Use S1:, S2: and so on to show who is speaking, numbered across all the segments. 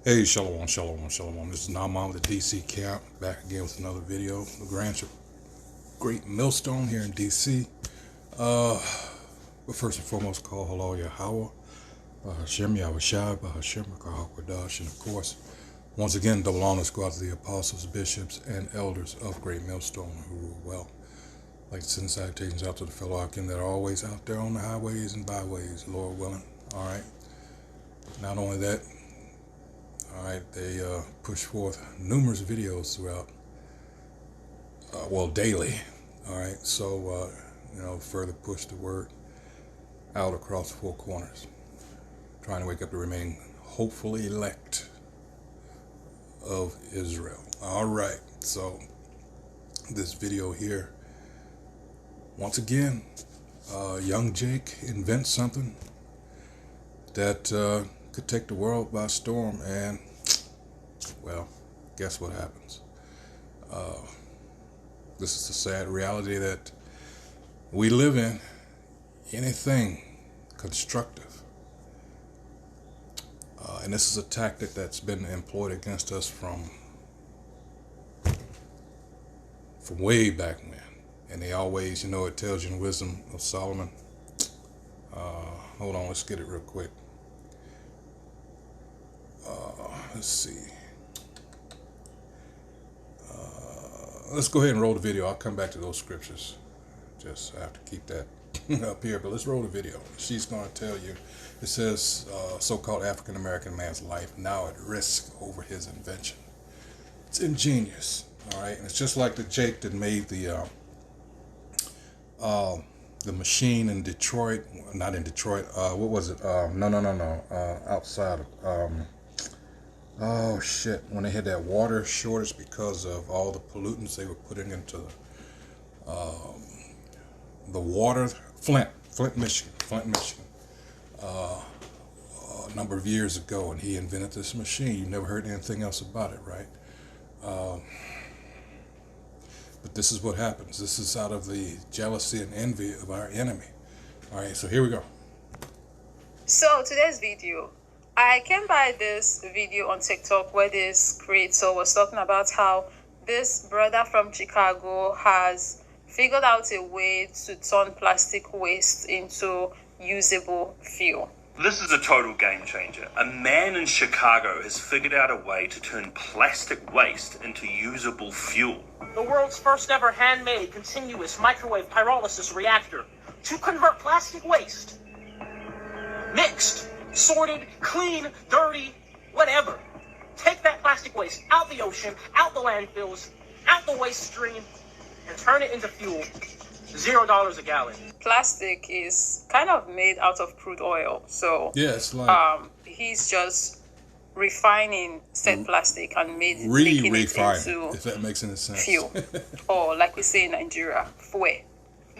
S1: Hey, shalom, shalom, shalom. This is Naaman with the DC camp, back again with another video. The Great Millstone here in DC. But first and foremost, call hello Yahweh, Bahashem Yahushai, Bahashem Kahawadash, and of course, once again, double honors go out to the apostles, bishops, and elders of Great Millstone who rule well. I'd like to send salutations out to the fellow Akim that are always out there on the highways and byways, Lord willing. All right. Not only that, all right, they push forth numerous videos throughout, daily. All right, so, further push the word out across the four corners. Trying to wake up the remaining hopefully elect of Israel. All right, so this video here, once again, young Jake invents something that could take the world by storm, and well, guess what happens? This is the sad reality that we live in. Anything constructive, and this is a tactic that's been employed against us from way back when, and they always, it tells you in Wisdom of Solomon. Hold on, let's get it real quick. Let's see. Let's go ahead and roll the video. I'll come back to those scriptures. Just have to keep that up here, but let's roll the video. She's going to tell you. It says, so-called African-American man's life now at risk over his invention. It's ingenious, all right? And it's just like the Jake that made the machine in Detroit. Not in Detroit. What was it? No. Outside of... oh shit, when they had that water shortage because of all the pollutants they were putting into the water. Flint, Michigan, a number of years ago, and he invented this machine. You never heard anything else about it, right? But this is what happens. This is out of the jealousy and envy of our enemy. All right, so here we go.
S2: So today's video, I came by this video on TikTok where this creator was talking about how this brother from Chicago has figured out a way to turn plastic waste into usable fuel.
S3: This is a total game changer. A man in Chicago has figured out a way to turn plastic waste into usable fuel.
S4: The world's first ever handmade continuous microwave pyrolysis reactor to convert plastic waste. Mixed, sorted, clean, dirty, whatever. Take that plastic waste out the ocean, out the landfills, out the waste stream, and turn it into fuel. $0 a gallon.
S2: Plastic is kind of made out of crude oil, so
S1: yeah, it's like
S2: he's just refining said plastic and making it into,
S1: if that makes any sense,
S2: fuel, or like we say in Nigeria, fuel.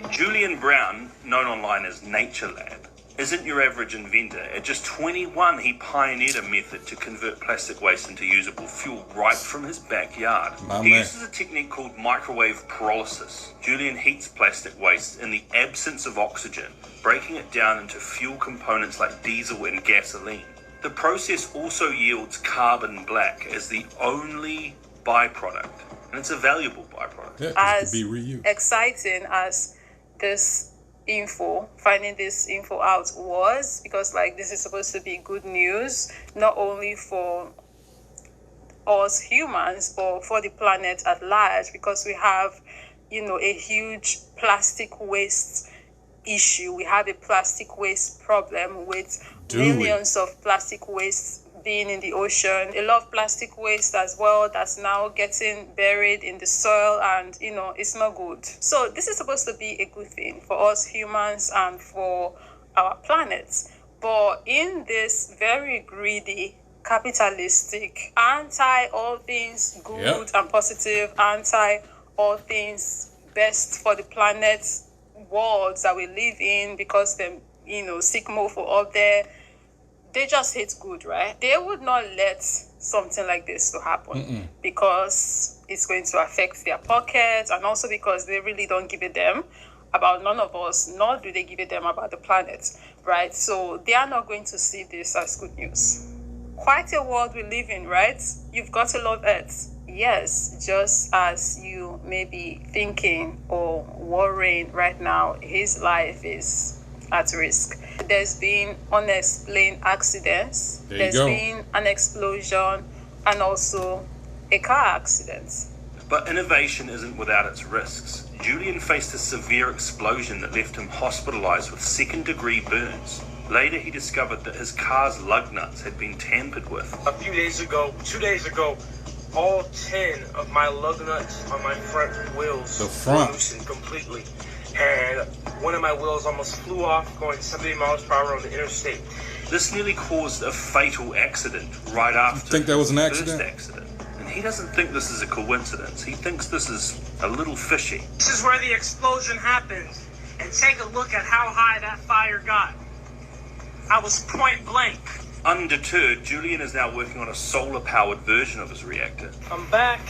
S3: Julian Brown, known online as Nature Lab, isn't your average inventor. At just 21, he pioneered a method to convert plastic waste into usable fuel right from his backyard. He uses a technique called microwave pyrolysis. Julian heats plastic waste in the absence of oxygen, breaking it down into fuel components like diesel and gasoline. The process also yields carbon black as the only byproduct, and it's a valuable byproduct.
S1: Yeah,
S2: as
S1: to be reused.
S2: Exciting as finding this info out was, because this is supposed to be good news, not only for us humans, but for the planet at large, because we have, a huge plastic waste issue. We have a plastic waste problem with millions of plastic waste being in the ocean, a lot of plastic waste as well that's now getting buried in the soil, and it's not good. So this is supposed to be a good thing for us humans and for our planet. But in this very greedy, capitalistic, anti all things good and positive, anti all things best for the planet worlds that we live in, because them seek more for up there, they just hate good, right? They would not let something like this to happen because it's going to affect their pockets, and also because they really don't give a damn about none of us, nor do they give a damn about the planet, right? So they are not going to see this as good news. quite a world we live in, right? You've got to love Earth. Yes, just as you may be thinking or worrying right now, his life is at risk. There's been unexplained accidents.
S1: There you
S2: There's
S1: go.
S2: been an explosion and also a car accident.
S3: But innovation isn't without its risks. Julian faced a severe explosion that left him hospitalized with second-degree burns. Later, he discovered that his car's lug nuts had been tampered with.
S4: A few days ago, 2 days ago, all 10 of my lug nuts on my front wheels
S1: The front.
S4: were loosened completely. And one of my wheels almost flew off going 70 miles per hour on the interstate.
S3: This nearly caused a fatal accident right after
S1: think that was an
S3: his
S1: accident?
S3: first accident. And he doesn't think this is a coincidence. He thinks this is a little fishy.
S4: This is where the explosion happened. And take a look at how high that fire got. I was point blank.
S3: Undeterred, Julian is now working on a solar-powered version of his reactor.
S4: I'm back,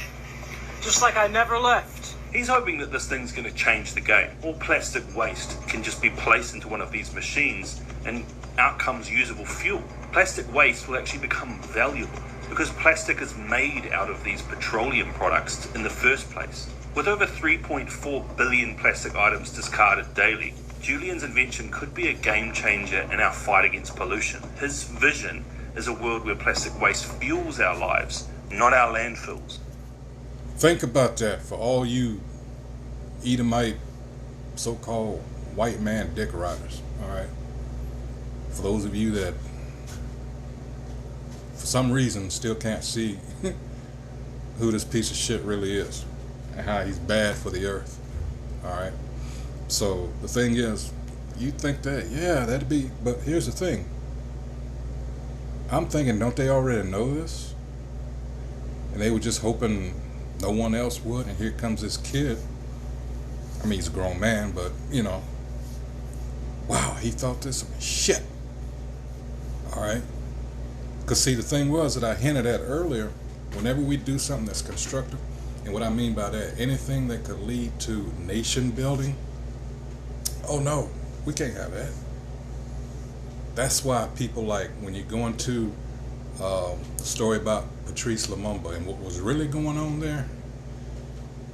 S4: just like I never left.
S3: He's hoping that this thing's going to change the game. All plastic waste can just be placed into one of these machines and out comes usable fuel. Plastic waste will actually become valuable because plastic is made out of these petroleum products in the first place. With over 3.4 billion plastic items discarded daily, Julian's invention could be a game changer in our fight against pollution. His vision is a world where plastic waste fuels our lives, not our landfills.
S1: Think about that for all you Edomite, so-called white man dick riders, all right? For those of you that, for some reason, still can't see who this piece of shit really is and how he's bad for the earth, all right? So the thing is, you think that, yeah, that'd be, but here's the thing. I'm thinking, don't they already know this? And they were just hoping no one else would, and here comes this kid. I mean, he's a grown man, but, you know, wow, he thought this was shit. All right? Because, see, the thing was that I hinted at earlier, whenever we do something that's constructive, and what I mean by that, anything that could lead to nation building, oh no, we can't have that. That's why people like, when you go into the story about Patrice Lumumba and what was really going on there,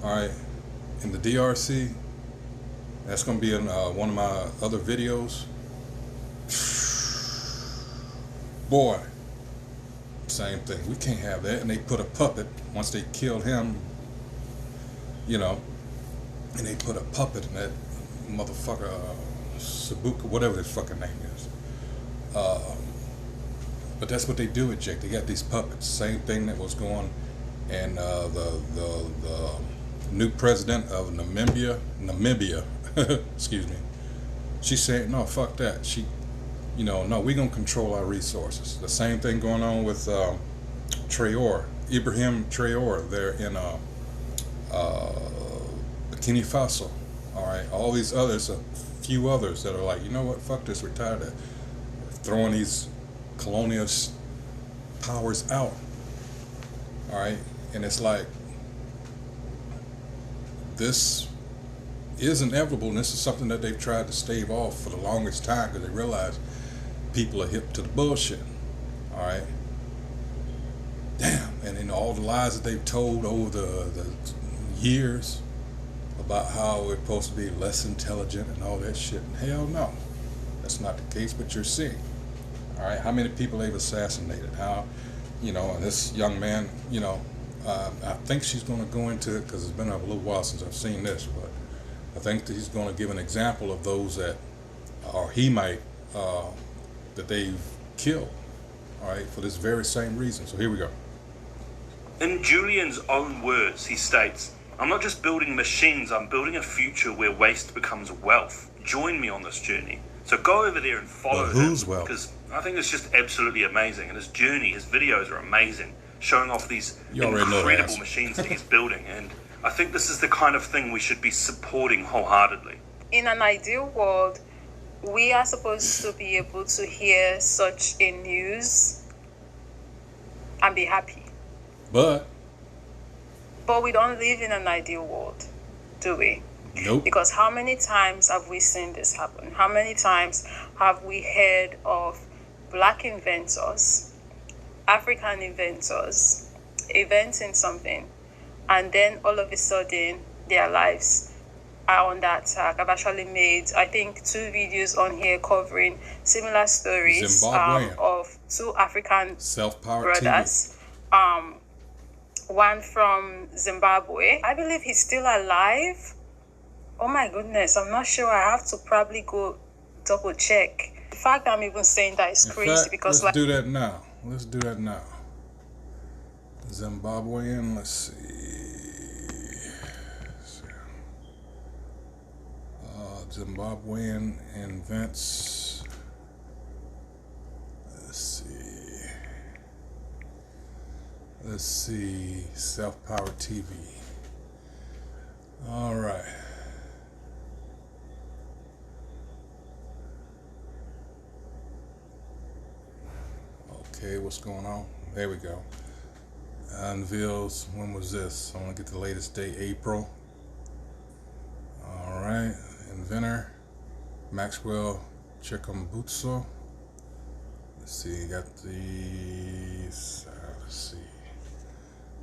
S1: all right, in the DRC, that's going to be in one of my other videos. Boy, same thing. We can't have that. And they put a puppet, once they killed him, you know, and they put a puppet in that motherfucker, Sabuka, whatever his fucking name is. But that's what they do with Jake. They got these puppets. Same thing that was going, and the new president of Namibia, excuse me. She said, no, fuck that. She, you know, no, we're gonna control our resources. The same thing going on with Traore, Ibrahim Traore, there in Burkina Faso. All right, all these others, a few others that are like, you know what, fuck this, we're tired of throwing these colonialist powers out. All right, and it's like, this is inevitable, and this is something that they've tried to stave off for the longest time because they realize people are hip to the bullshit. All right, damn, and in all the lies that they've told over the years about how we're supposed to be less intelligent and all that shit. And hell no, that's not the case, but you're seeing. All right, how many people they've assassinated, how, you know, and this young man, you know, I think she's going to go into it because it's been a little while since I've seen this, but I think that he's going to give an example of those that, or he might, that they've killed, all right, for this very same reason. So here we go.
S3: In Julian's own words, he states, I'm not just building machines, I'm building a future where waste becomes wealth. Join me on this journey. So go over there and follow him.
S1: Whose wealth?
S3: Because I think it's just absolutely amazing. And his journey, his videos are amazing, showing off these incredible machines that he's building. And I think this is the kind of thing we should be supporting wholeheartedly.
S2: In an ideal world, we are supposed to be able to hear such a news and be happy.
S1: But
S2: we don't live in an ideal world, do we?
S1: nope.
S2: Because how many times have we seen this happen? How many times have we heard of black inventors African inventors inventing something, and then all of a sudden their lives are under attack. I've actually made, I think, 2 videos on here covering similar stories of 2 African
S1: self-powered
S2: brothers. One from Zimbabwe. I believe he's still alive. Oh my goodness, I'm not sure. I have to probably go double check. The fact I'm even saying that is crazy because
S1: let's do that now. Let's do that now. Zimbabwean, let's see. Zimbabwean invents. Let's see. Self-powered TV. All right. Okay, what's going on? There we go. Unveils, when was this? I want to get the latest date, April. All right, inventor, Maxwell Chikumbutso. Let's see, got these, let's see.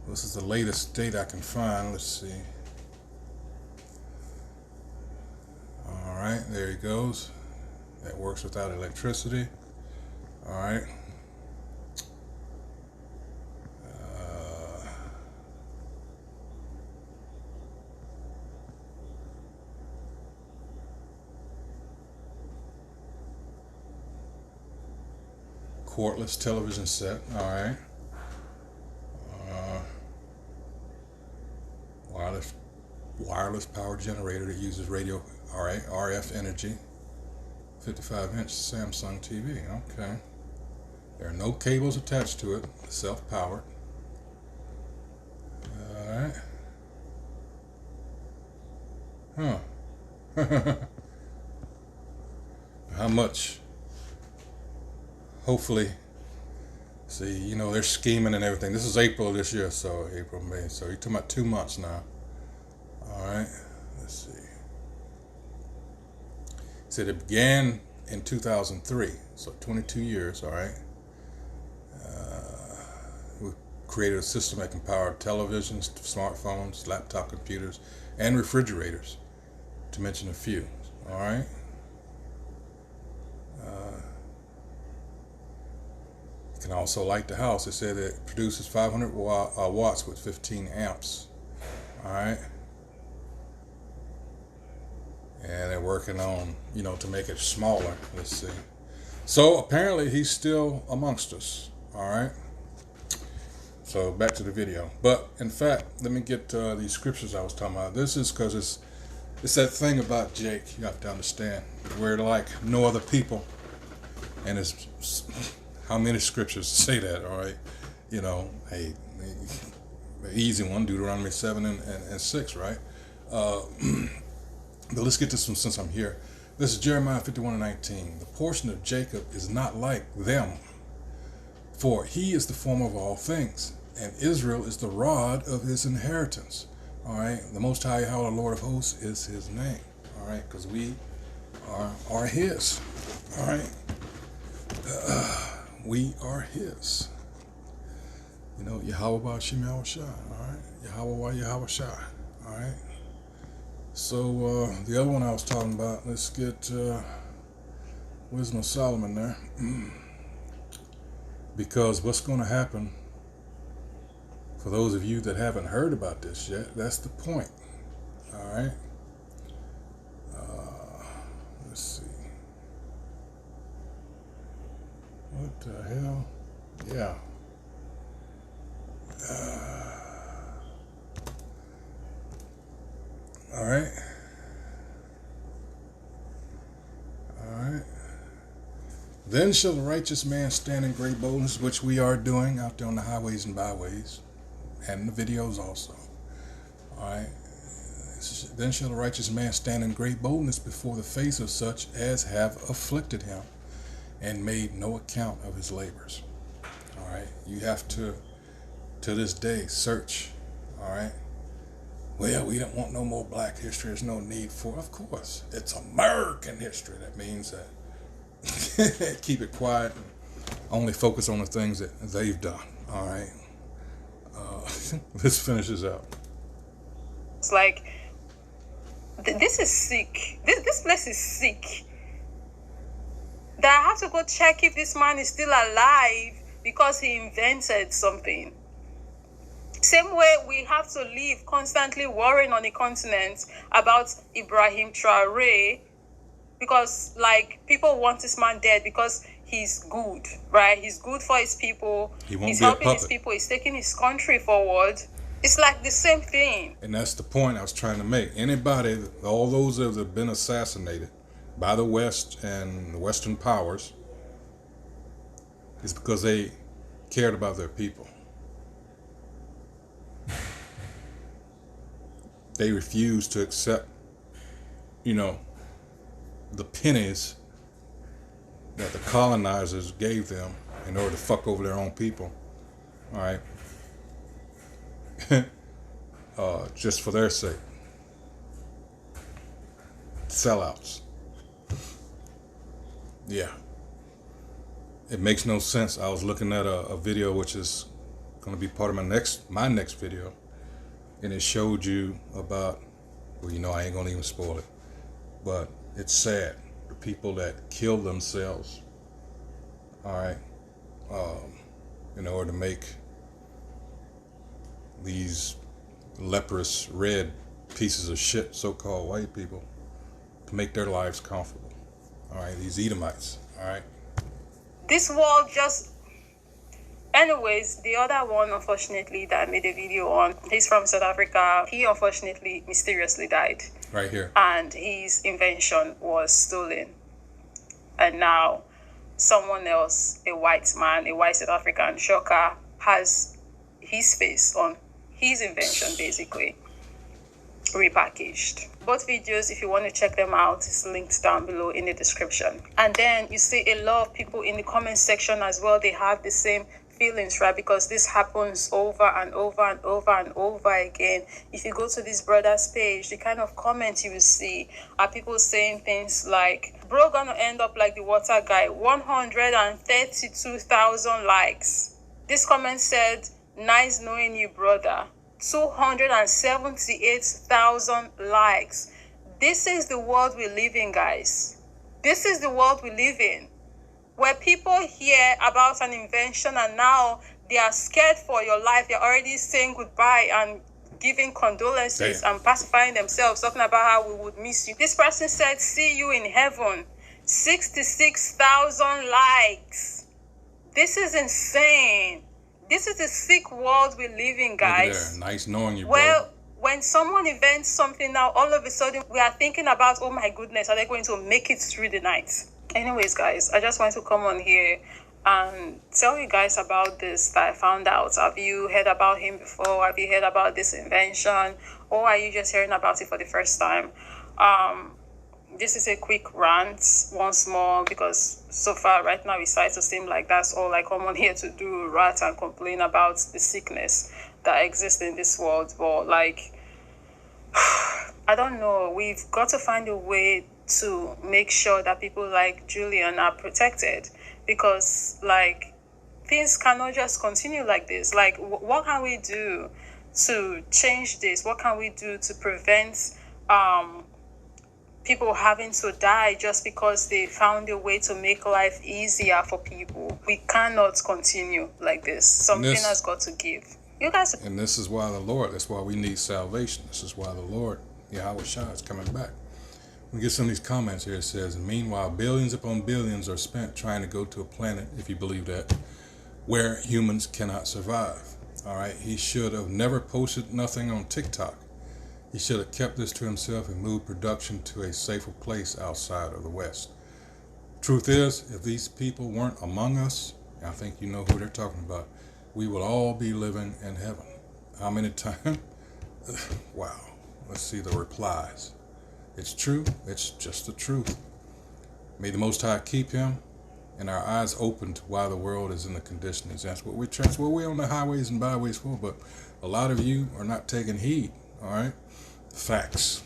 S1: This is the latest date I can find, let's see. All right, there he goes. That works without electricity. All right. Cordless television set. All right. Wireless power generator that uses radio. All right. RF energy. 55-inch Samsung TV. Okay. There are no cables attached to it. Self-powered. All right. Huh. How much? Hopefully, see, you know, they're scheming and everything. This is April this year, so April, May. So you're talking about 2 months now. All right, let's see. It said it began in 2003, so 22 years, all right. We created a system that can power televisions, smartphones, laptop computers, and refrigerators, to mention a few, all right. Can also light the house. It said it produces 500 watts with 15 amps. All right. And they're working on, you know, to make it smaller. Let's see. So apparently he's still amongst us. All right. So back to the video. But in fact, let me get these scriptures I was talking about. This is because it's that thing about Jake. You have to understand. We're like no other people. And it's how many scriptures say that, all right? You know, hey, the easy one, Deuteronomy 7 and 6, right? But let's get this one since I'm here. This is Jeremiah 51:19. The portion of Jacob is not like them, for he is the former of all things, and Israel is the rod of his inheritance. All right? The Most High Yahweh, the Lord of hosts, is his name. All right? Because we are his. All right? We are his. You know, Yahweh Ba'Shem Yahweh Shai, all right? Yahweh Yahweh Shai, all right? So, the other one I was talking about, let's get Wisdom of Solomon there. Because what's going to happen, for those of you that haven't heard about this yet, that's the point, all right? Let's see. What the hell? Yeah. All right. All right. Then shall the righteous man stand in great boldness, which we are doing out there on the highways and byways, and the videos also. All right. Then shall the righteous man stand in great boldness before the face of such as have afflicted him, and made no account of his labors. All right, you have to this day, search. All right, well, we don't want no more black history. There's no need for, of course, it's American history. That means that keep it quiet only focus on the things that they've done. All right. Let's finish this out.
S2: It's like, this is sick. This place is sick. That I have to go check if this man is still alive because he invented something. Same way we have to live constantly worrying on the continent about Ibrahim Traore, because like people want this man dead because he's good, right? He's good for his people. He's helping his people. He's taking his country forward. It's like the same thing.
S1: And that's the point I was trying to make. Anybody, all those that have been assassinated by the West and the Western powers, is because they cared about their people. They refused to accept, the pennies that the colonizers gave them in order to fuck over their own people. All right. Just for their sake. Sellouts. Yeah. It makes no sense. I was looking at a video which is going to be part of my next video, and it showed you about, well, I ain't going to even spoil it, but it's sad. The people that kill themselves, all right, in order to make these leprous red pieces of shit, so-called white people, to make their lives comfortable. All right, these Edomites. All right.
S2: This world just... Anyways, the other one, unfortunately, that I made a video on, he's from South Africa. He unfortunately mysteriously died.
S1: Right here.
S2: And his invention was stolen. And now someone else, a white man, a white South African, shocker, has his face on his invention, basically repackaged. Both videos, if you want to check them out, is linked down below in the description. And then you see a lot of people in the comment section as well. They have the same feelings, right? Because this happens over and over and over and over again. If you go to this brother's page, the kind of comments you will see are people saying things like, bro gonna end up like the water guy, 132,000 likes. This comment said, nice knowing you, brother, 278,000 likes. This is the world we live in, guys. This is the world we live in, where people hear about an invention and now they are scared for your life. They're already saying goodbye and giving condolences and pacifying themselves, talking about how we would miss you. This person said, see you in heaven. 66,000 likes. This is insane. This is the sick world we live in, guys.
S1: Nice knowing you,
S2: well, bro. When someone invents something now, all of a sudden we are thinking about, oh my goodness, are they going to make it through the night? Anyways, guys, I just want to come on here and tell you guys about this that I found out. Have you heard about him before? Have you heard about this invention? Or are you just hearing about it for the first time? This is a quick rant once more, because so far right now it starts to seem like that's all I come on here to do, rant and complain about the sickness that exists in this world. But like, I don't know, we've got to find a way to make sure that people like Julian are protected, because like things cannot just continue like this. Like, what can we do to change this? What can we do to prevent people having to die just because they found a way to make life easier for people? We cannot continue like this. Something has got to give. You guys.
S1: And this is why that's why we need salvation. This is why the Lord, Yahweh Shah, is coming back. We get some of these comments here. It says, meanwhile, billions upon billions are spent trying to go to a planet, if you believe that, where humans cannot survive. All right. He should have never posted nothing on TikTok. He should have kept this to himself and moved production to a safer place outside of the West. Truth is, if these people weren't among us, I think you know who they're talking about, we would all be living in heaven. How many times? Wow. Let's see the replies. It's true. It's just the truth. May the Most High keep him and our eyes open to why the world is in the condition. That's what we're on the highways and byways for, but a lot of you are not taking heed. All right. Facts.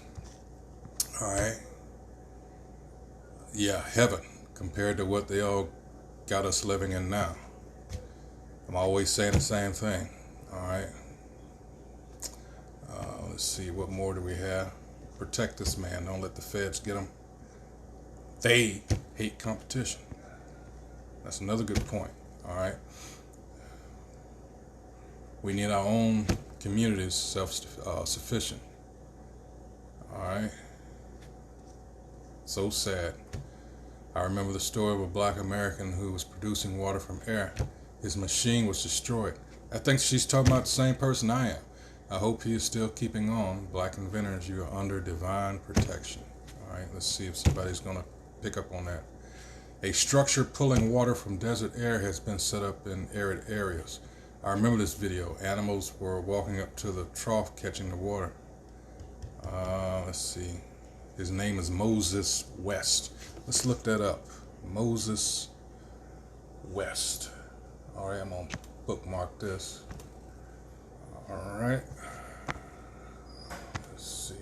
S1: All right. Yeah, heaven compared to what they all got us living in now. I'm always saying the same thing. All right. Let's see, what more do we have? Protect this man. Don't let the feds get him. They hate competition. That's another good point. All right. We need our own communities self-sufficient. All right. So sad. I remember the story of a black American who was producing water from air. His machine was destroyed. I think she's talking about the same person I am. I hope he is still keeping on. Black inventors, you are under divine protection. All right, let's see if somebody's going to pick up on that. A structure pulling water from desert air has been set up in arid areas. I remember this video. Animals were walking up to the trough catching the water. Let's see. His name is Moses West. Let's look that up. Moses West. All right, I'm going to bookmark this. All right. Let's see.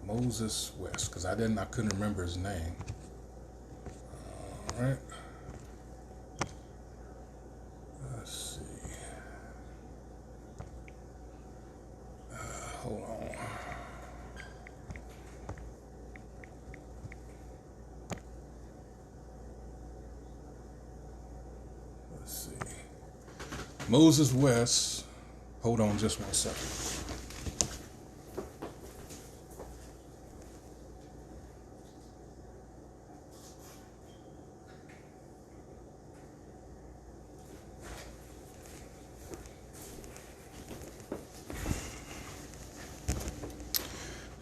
S1: Moses West, because I couldn't remember his name. All right. Let's see. Hold on. Let's see. Moses West. Hold on just 1 second.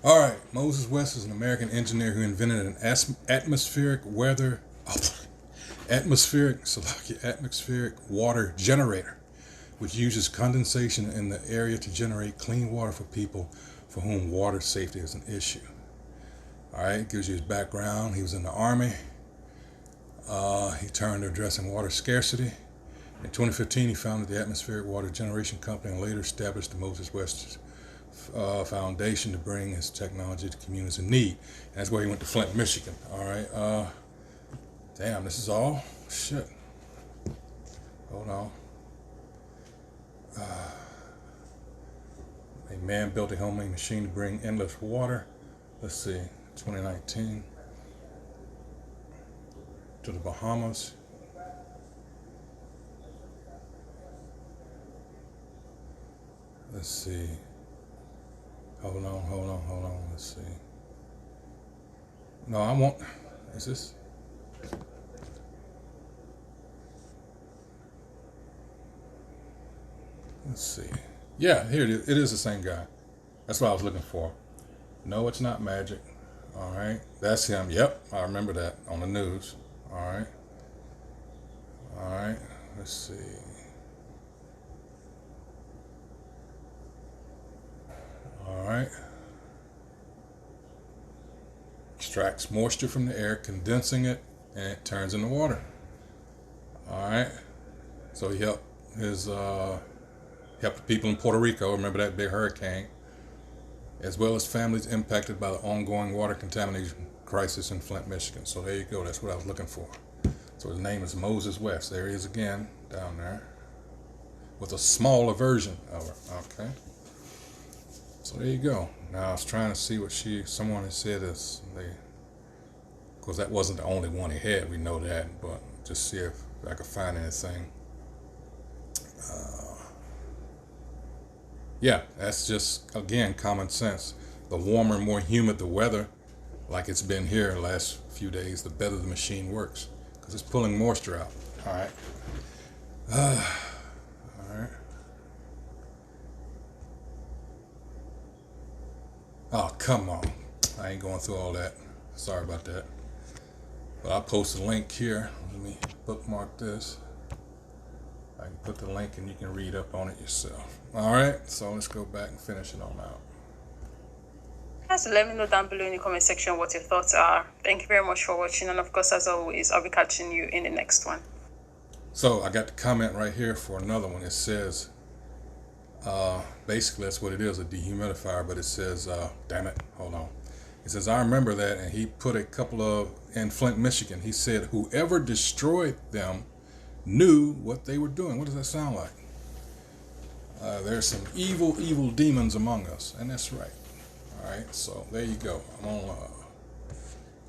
S1: All right, Moses West is an American engineer who invented an atmospheric water generator, which uses condensation in the area to generate clean water for people for whom water safety is an issue. All right, it gives you his background. He was in the Army. He turned to addressing water scarcity. In 2015, he founded the Atmospheric Water Generation Company and later established the Moses West Foundation to bring his technology to communities in need. And that's where he went to Flint, Michigan. All right. Damn, this is all? Shit. Hold on. A man built a homemade machine to bring endless water. Let's see, 2019 to the Bahamas. Let's see. Hold on. Let's see. No, I won't. Is this? Let's see. Yeah, here it is. It is the same guy. That's what I was looking for. No, it's not magic. All right. That's him. Yep. I remember that on the news. All right. All right. Let's see. All right. Extracts moisture from the air, condensing it, and it turns into water. All right. So he helped the people in Puerto Rico, remember that big hurricane, as well as families impacted by the ongoing water contamination crisis in Flint, Michigan. So there you go. That's what I was looking for. So his name is Moses West. There he is again, down there, with a smaller version of it. Okay. So there you go. Now I was trying to see what someone had said is of course that wasn't the only one he had, we know that, but just see if I could find anything. Yeah, that's just, again, common sense. The warmer, more humid the weather, like it's been here the last few days, the better the machine works, because it's pulling moisture out. All right. All right. Oh, come on. I ain't going through all that. Sorry about that. But I'll post a link here. Let me bookmark this. I can put the link and you can read up on it yourself. All right, so let's go back and finish it on out.
S2: So let me know down below in the comment section what your thoughts are. Thank you very much for watching, and of course, as always, I'll be catching you in the next one.
S1: So I got the comment right here for another one. It says, basically that's what it is, a dehumidifier, but it says, damn it, hold on. He says, I remember that, and he put a couple of, in Flint, Michigan, he said, whoever destroyed them knew what they were doing. What does that sound like? There's some evil, evil demons among us, and that's right. All right, so there you go.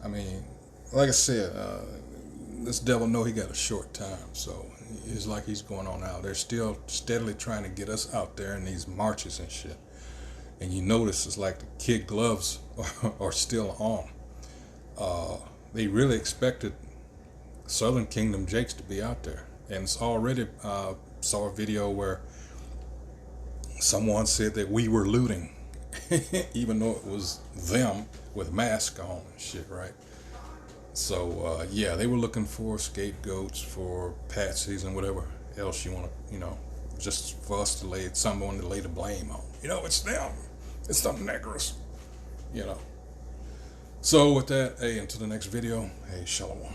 S1: I mean, like I said, this devil know he got a short time, so it's like he's going on out. They're still steadily trying to get us out there in these marches and shit. And you notice it's like the kid gloves are still on. They really expected Southern Kingdom Jakes to be out there. And it's already, saw a video where someone said that we were looting, even though it was them with masks on and shit, right? So, yeah, they were looking for scapegoats, for patsies and whatever else you want to, just for us to someone to lay the blame on. It's them. It's the niggers, So with that, hey, until the next video, hey, shalom.